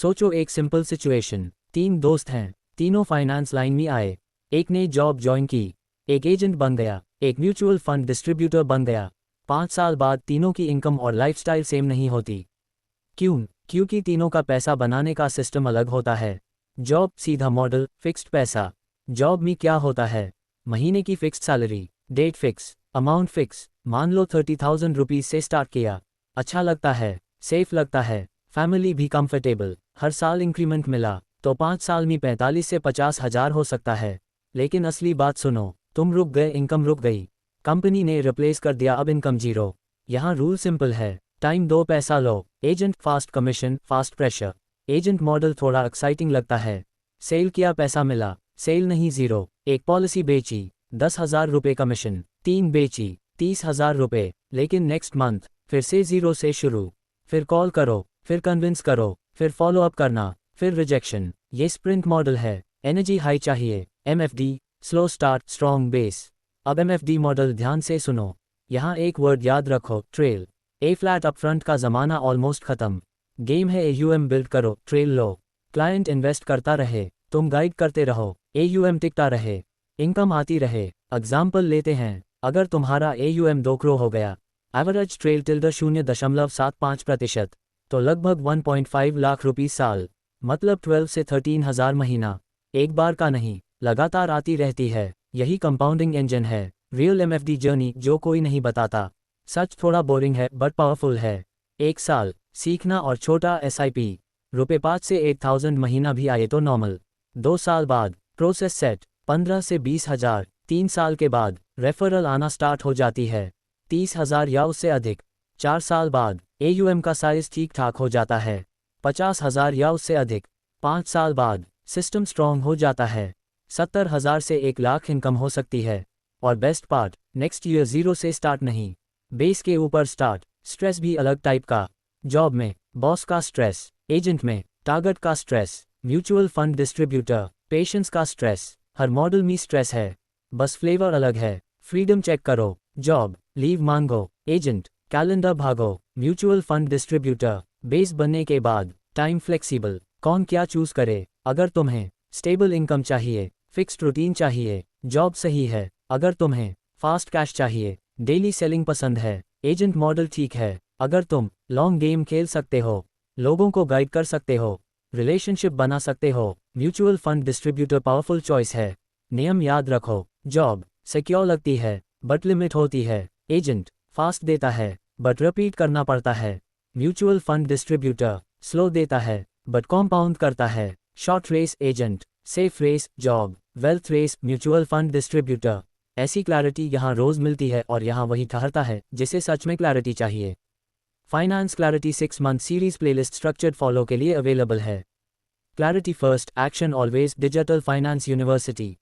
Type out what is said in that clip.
सोचो एक simple situation, 3 दोस्त हैं, तीनों फाइनेंस लाइन में आए। एक ने जॉब ज्वाइन की, एक एजेंट बन गया, एक म्यूचुअल फंड डिस्ट्रीब्यूटर बन गया। 5 साल बाद तीनों की इनकम और लाइफस्टाइल सेम नहीं होती। क्यों? क्योंकि तीनों का पैसा बनाने का सिस्टम अलग होता है। जॉब सीधा मॉडल, फिक्स्ड पैसा। जॉब में क्या होता है? महीने की fixed salary, date fix, amount fix. मान लो 30,000 रुपीज़ से स्टार्ट किया। अच्छा लगता है, सेफ लगता है, फैमिली भी कंफर्टेबल। हर साल इंक्रीमेंट मिला तो 5 साल में 45 से 50,000 हो सकता है। लेकिन असली बात सुनो, तुम रुक गए, इनकम रुक गई। कंपनी ने रिप्लेस कर दिया, अब इनकम जीरो। यहाँ रूल सिंपल है, टाइम दो, पैसा लो। Agent fast commission, fast pressure. Agent model थोड़ा एक्साइटिंग लगता है। सेल किया, पैसा मिला, सेल नहीं, जीरो। एक पॉलिसी बेची, 10,000 रुपये कमीशन। 3 बेची, 30,000 रुपये। लेकिन नेक्स्ट मंथ फिर से जीरो से शुरू। फिर कॉल करो, फिर कन्विंस करो, फिर फॉलो अप करना, फिर रिजेक्शन। ये स्प्रिंट मॉडल है। एनर्जी हाई चाहिए, MFD, slow start strong base. अब MFD मॉडल ध्यान से सुनो, यहाँ एक वर्ड याद रखो, ट्रेल। ए फ्लैट अपफ्रंट का ज़माना ऑलमोस्ट ख़त्म। गेम है AUM बिल्ड करो, ट्रेल लो। क्लाइंट इन्वेस्ट करता रहे, तुम गाइड करते रहो, AUM टिकता रहे, इनकम आती रहे। एग्जाम्पल लेते हैं, अगर तुम्हारा AUM 2 करोड़ हो गया, एवरेज ट्रेल टिल्ड 0.75%, तो लगभग 1.5 लाख रुपीस साल, मतलब 12 से 13,000 महीना। एक बार का नहीं, लगातार आती रहती है। यही कंपाउंडिंग इंजन है, रियल MFD जर्नी जो कोई नहीं बताता। सच थोड़ा बोरिंग है बट पावरफुल है। 1 साल सीखना और छोटा SIP, रुपये 5 से 8,000 महीना भी आए तो नॉर्मल। 2 साल बाद प्रोसेस सेट, 15 से 20,000। 3 साल के बाद रेफरल आना स्टार्ट हो जाती है, 30,000 या उससे अधिक। 4 साल बाद AUM का साइज ठीक ठाक हो जाता है, 50,000 या उससे अधिक। 5 साल बाद सिस्टम स्ट्रॉन्ग हो जाता है, 70,000 से 1 लाख इनकम हो सकती है। और best part, next year zero से स्टार्ट नहीं, बेस के ऊपर स्टार्ट। स्ट्रेस भी अलग टाइप का। जॉब में बॉस का स्ट्रेस, एजेंट में टारगेट का stress, mutual fund distributor patience का स्ट्रेस। हर मॉडल में स्ट्रेस है, बस फ्लेवर अलग है। फ्रीडम चेक करो, जॉब लीव मांगो, एजेंट कैलेंडर भागो, म्यूचुअल फंड डिस्ट्रीब्यूटर बेस बनने के बाद टाइम फ्लेक्सिबल। कौन क्या चूज करे? अगर तुम्हें स्टेबल इनकम चाहिए, फिक्स्ड रूटीन चाहिए, जॉब सही है। अगर तुम्हें फास्ट कैश चाहिए, डेली सेलिंग पसंद है, एजेंट मॉडल ठीक है। अगर तुम लॉन्ग गेम खेल सकते हो, लोगों को गाइड कर सकते हो, रिलेशनशिप बना सकते हो, mutual fund distributor powerful choice है। नियम याद रखो, जॉब सिक्योर लगती है बट लिमिट होती है, एजेंट फास्ट देता है बट रिपीट करना पड़ता है, म्यूचुअल फंड डिस्ट्रीब्यूटर स्लो देता है बट कॉम्पाउंड करता है। Short race agent, safe race job, wealth race mutual fund distributor. ऐसी क्लैरिटी यहाँ रोज मिलती है और यहाँ वही ठहरता है जिसे सच में क्लैरिटी चाहिए। Finance clarity 6 month series playlist structured follow के लिए अवेलेबल है। Clarity first, action always, digital finance university.